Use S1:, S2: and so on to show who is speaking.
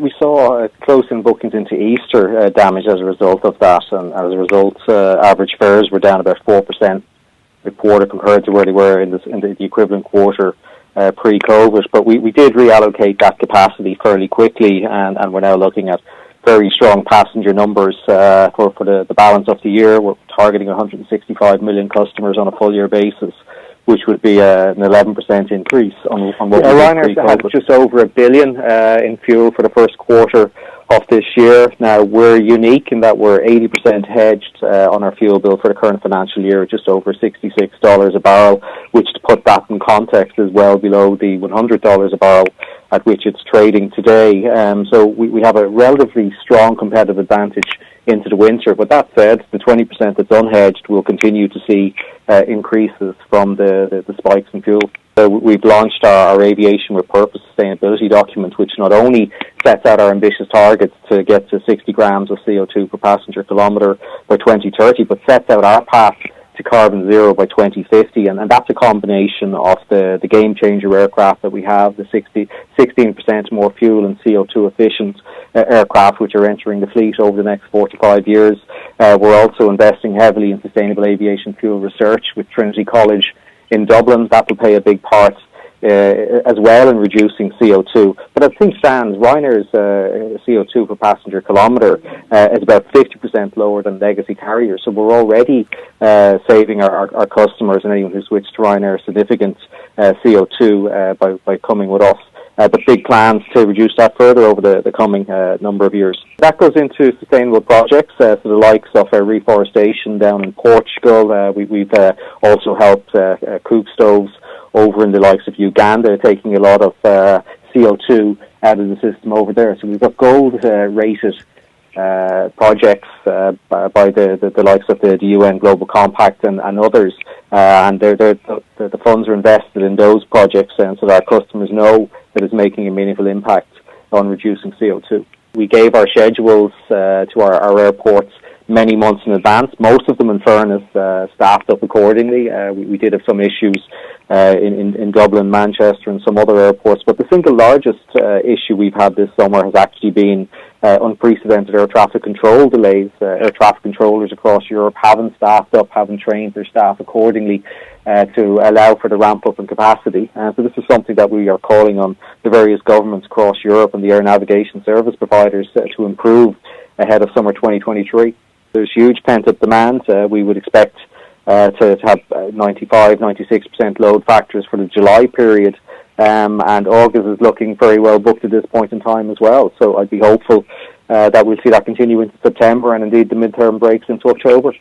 S1: we saw close-in bookings into Easter damage as a result of that, and as a result, average fares were down about 4% the quarter compared to where they were in the equivalent quarter pre-COVID. But we did reallocate that capacity fairly quickly, and we're now looking at very strong passenger numbers for the balance of the year. We're targeting 165 million customers on a full-year basis, which would be an 11% increase on what we did
S2: Ryanair had just over $1 billion in fuel for the first quarter of this year. Now, we're unique in that we're 80% hedged on our fuel bill for the current financial year, just over $66 a barrel, which, to put that in context, is well below the $100 a barrel at which it's trading today. So we have a relatively strong competitive advantage into the winter. But that said, the 20% that's unhedged will continue to see increases from the spikes in fuel. We've launched our Aviation with Purpose sustainability document, which not only sets out our ambitious targets to get to 60 grams of CO2 per passenger kilometre by 2030, but sets out our path to carbon zero by 2050, and that's a combination of the game changer aircraft that we have, the 16% more fuel and CO2 efficient aircraft which are entering the fleet over the next 4 to 5 years. We're also investing heavily in sustainable aviation fuel research with Trinity College in Dublin. That will play a big part as well in reducing CO2. But as things stand, Ryanair's CO2 per passenger kilometre is about 50% lower than legacy carriers. So we're already saving our customers and anyone who switched to Ryanair significant CO2 by coming with us. But big plans to reduce that further over the coming number of years. That goes into sustainable projects, so the likes of reforestation down in Portugal. We've also helped cook stoves over in the likes of Uganda, taking a lot of CO2 out of the system over there. So we've got gold-rated projects by the likes of the UN Global Compact and others, and the funds are invested in those projects, and so that our customers know that it's making a meaningful impact on reducing CO2. We gave our schedules to our airports many months in advance, most of them, in fairness, staffed up accordingly. We did have some issues in Dublin, Manchester and some other airports, but the single largest issue we've had this summer has actually been unprecedented air traffic control delays. Air traffic controllers across Europe haven't staffed up, haven't trained their staff accordingly to allow for the ramp up in capacity. So this is something that we are calling on the various governments across Europe and the air navigation service providers to improve ahead of summer 2023. There's huge pent-up demand. We would expect to have 95, 96% load factors for the July period, and August is looking very well booked at this point in time as well. So I'd be hopeful that we'll see that continue into September and indeed the midterm breaks into October.